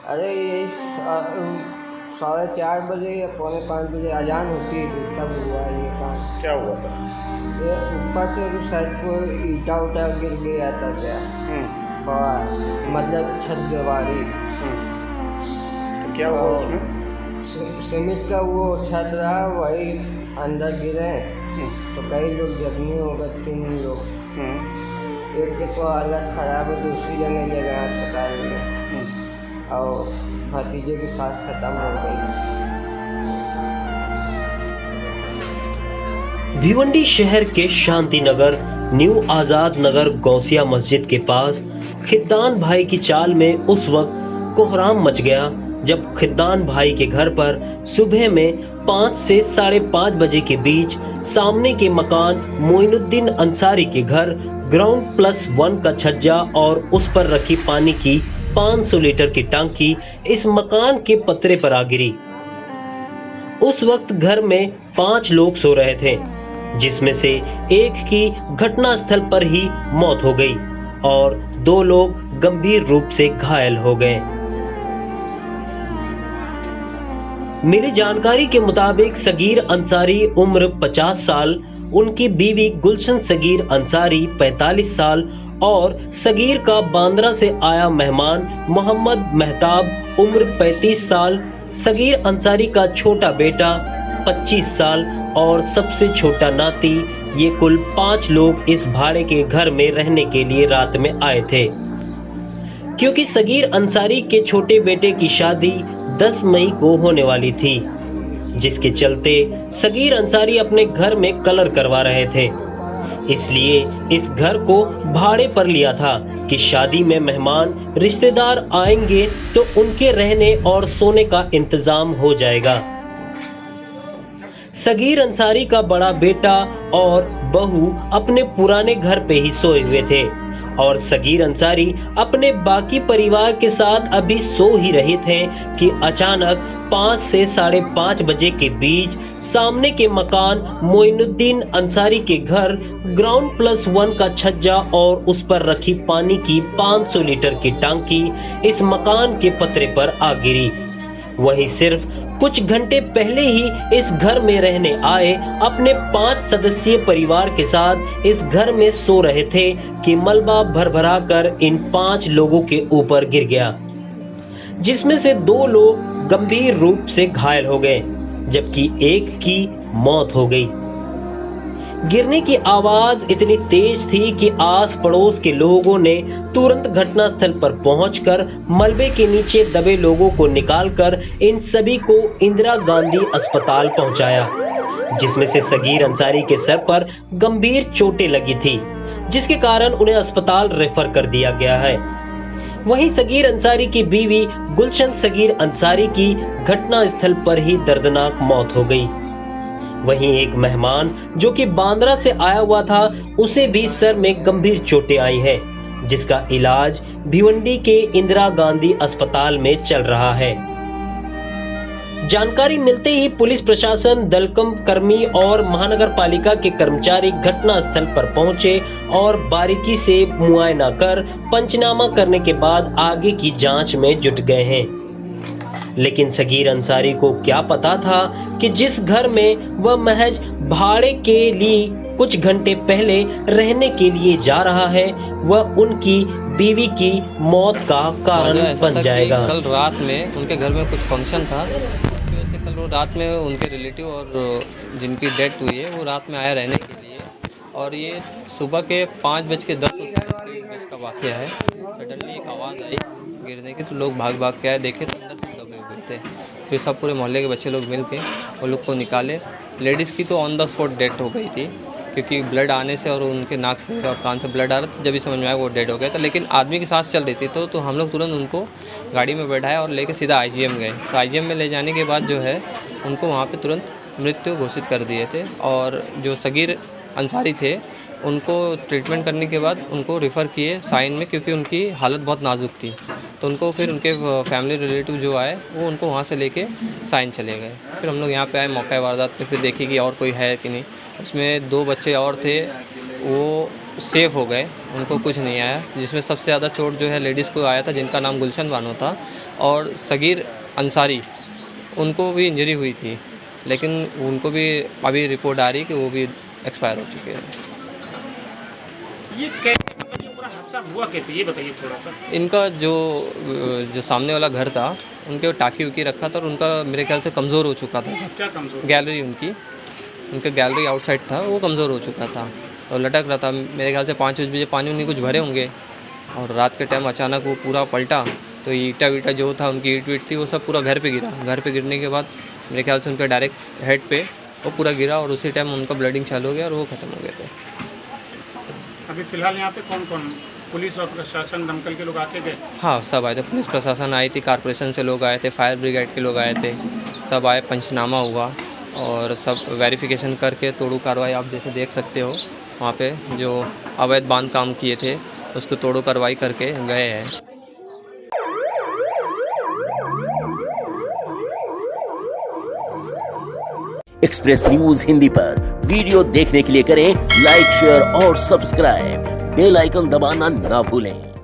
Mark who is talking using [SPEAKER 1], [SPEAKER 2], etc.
[SPEAKER 1] अरे ये 4:30 या 4:45 अजान होती है तब हुआ ये काम।
[SPEAKER 2] क्या हुआ था?
[SPEAKER 1] ये ऊपर से तो शायद कोई ईटा उटा गिर गया था क्या, मतलब छत दीवारी।
[SPEAKER 2] तो क्या हुआ उसमें?
[SPEAKER 1] सीमेंट का वो छत रहा, वही अंदर गिरे तो कई लोग जख्मी हो गए, 3 लोग। एक की तो हालत खराब है, दूसरी जगह अस्पताल में, और भतीजे की सांस खत्म हो गई।
[SPEAKER 3] भिवंडी शहर के शांति नगर न्यू आजाद नगर गौसिया मस्जिद के पास खिद्दान भाई की चाल में उस वक्त कोहराम मच गया जब खिद्दान भाई के घर पर सुबह में 5 से 5:30 बजे के बीच सामने के मकान मोइनुद्दीन अंसारी के घर ग्राउंड +1 का छज्जा और उस पर रखी पानी की 500 लीटर की टंकी इस मकान के पतरे पर आ गिरी। उस वक्त घर में 5 लोग सो रहे थे, जिसमें से एक की घटनास्थल पर ही मौत हो गई और 2 लोग गंभीर रूप से घायल हो गए। मिली जानकारी के मुताबिक सगीर अंसारी उम्र 50 साल, उनकी बीवी गुलशन सगीर अंसारी 45 साल और सगीर का बांद्रा से आया मेहमान मोहम्मद मेहताब उम्र 35 साल, सगीर अंसारी का छोटा बेटा 25 साल और सबसे छोटा नाती, ये कुल 5 लोग इस भाड़े के घर में रहने के लिए रात में आए थे। क्योंकि सगीर अंसारी के छोटे बेटे की शादी 10 मई को होने वाली थी, जिसके चलते सगीर अंसारी अपने घर में कलर करवा रहे थे, इसलिए इस घर को भाड़े पर लिया था कि शादी में मेहमान रिश्तेदार आएंगे तो उनके रहने और सोने का इंतजाम हो जाएगा। सगीर अंसारी का बड़ा बेटा और बहू अपने पुराने घर पे ही सोए हुए थे और सगीर अंसारी अपने बाकी परिवार के साथ अभी सो ही रहे थे कि अचानक 5 से 5:30 बजे के बीच सामने के मकान मोइनुद्दीन अंसारी के घर ग्राउंड +1 का छज्जा और उस पर रखी पानी की 500 लीटर की टंकी इस मकान के पतरे पर आ गिरी। वहीं सिर्फ कुछ घंटे पहले ही इस घर में रहने आए अपने 5 सदस्यीय परिवार के साथ इस घर में सो रहे थे कि मलबा भरभरा कर इन 5 लोगों के ऊपर गिर गया, जिसमें से 2 लोग गंभीर रूप से घायल हो गए जबकि एक की मौत हो गई। गिरने की आवाज इतनी तेज थी कि आस पड़ोस के लोगों ने तुरंत घटनास्थल पर पहुंचकर मलबे के नीचे दबे लोगों को निकालकर इन सभी को इंदिरा गांधी अस्पताल पहुंचाया, जिसमें से सगीर अंसारी के सर पर गंभीर चोटें लगी थी, जिसके कारण उन्हें अस्पताल रेफर कर दिया गया है। वहीं सगीर अंसारी की बीवी गुलशन सगीर अंसारी की घटनास्थल पर ही दर्दनाक मौत हो गई। वहीं एक मेहमान जो कि बांद्रा से आया हुआ था, उसे भी सर में गंभीर चोटें आई हैं, जिसका इलाज भिवंडी के इंदिरा गांधी अस्पताल में चल रहा है। जानकारी मिलते ही पुलिस प्रशासन, दलकम कर्मी और महानगर पालिका के कर्मचारी घटनास्थल पर पहुंचे और बारीकी से मुआयना कर पंचनामा करने के बाद आगे की जांच में जुट गए हैं। लेकिन सगीर अंसारी को क्या पता था कि जिस घर में वह महज भाड़े के लिए कुछ घंटे पहले रहने के लिए जा रहा है, वह उनकी बीवी की मौत का कारण बन जाएगा।
[SPEAKER 4] कल रात में उनके घर में कुछ फंक्शन था, उसकी वजह से कल वो रात में उनके रिलेटिव और जिनकी डेथ हुई है वो रात में आया रहने के लिए, और ये सुबह के 5:10 का वाक़या है। सडनली एक आवाज़ आई गिरने की, तो लोग भाग भाग के आए, देखे तो अंदर से दबे हुए थे। फिर सब पूरे मोहल्ले के बच्चे लोग मिल के वो लोग को निकाले। लेडीज़ की तो ऑन द स्पॉट डेथ हो गई थी, क्योंकि ब्लड आने से और उनके नाक से और कान से ब्लड आ रहा था, जब भी समझ में आया वो डेड हो गया था। लेकिन आदमी की सांस चल रही थी, तो हम लोग तुरंत उनको गाड़ी में बैठाया और लेके सीधा IGM गए। तो IGM में ले जाने के बाद जो है उनको वहाँ पे तुरंत मृत्यु घोषित कर दिए थे। और जो सगीर अंसारी थे उनको ट्रीटमेंट करने के बाद उनको रेफ़र किए साइन में, क्योंकि उनकी हालत बहुत नाजुक थी। तो उनको फिर उनके फैमिली रिलेटिव जो आए वो उनको वहाँ से लेके साइन चले गए। फिर हम लोग यहाँ पे आए मौका वारदात पे, फिर देखे कि और कोई है कि नहीं। उसमें 2 बच्चे और थे, वो सेफ़ हो गए, उनको कुछ नहीं आया। जिसमें सबसे ज़्यादा चोट जो है लेडीज़ को आया था, जिनका नाम गुलशन बानो था, और सगीर अंसारी उनको भी इंजरी हुई थी, लेकिन उनको भी अभी रिपोर्ट आ रही है कि वो भी एक्सपायर हो चुके हैं।
[SPEAKER 2] ये कैसे, मतलब ये पूरा हादसा हुआ कैसे, ये बताइए थोड़ा सा।
[SPEAKER 4] इनका जो सामने वाला घर था, उनके टाकी उकी रखा था और उनका मेरे ख्याल से कमज़ोर हो चुका था।
[SPEAKER 2] क्या कमजोर?
[SPEAKER 4] गैलरी उनका गैलरी आउटसाइड था, वो कमज़ोर हो चुका था तो लटक रहा था। मेरे ख्याल से 5 बजे पानी उन्हीं कुछ भरे होंगे और रात के टाइम अचानक वो पूरा पलटा तो ईटा वीटा जो था, उनकी ईट वीट थी, वो सब पूरा घर पे गिरा। घर पे गिरने के बाद मेरे ख्याल से उनका डायरेक्ट हेड पे वो पूरा गिरा और उसी टाइम उनका ब्लडिंग चालू हो गया और वो ख़त्म हो गए थे।
[SPEAKER 2] अभी फिलहाल यहाँ पे कौन कौन, पुलिस और प्रशासन, दमकल के लोग आके गए?
[SPEAKER 4] हाँ, सब आए थे, पुलिस प्रशासन आई थी, कारपोरेशन से लोग आए थे, फायर ब्रिगेड के लोग आए थे, सब आए, पंचनामा हुआ और सब वेरिफिकेशन करके तोड़ू कार्रवाई आप जैसे देख सकते हो वहाँ पे जो अवैध बांध काम किए थे उसको तोड़ू कार्रवाई करके गए हैं।
[SPEAKER 5] एक्सप्रेस न्यूज हिंदी पर वीडियो देखने के लिए करें लाइक, शेयर और सब्सक्राइब। बेल आइकन दबाना ना भूलें।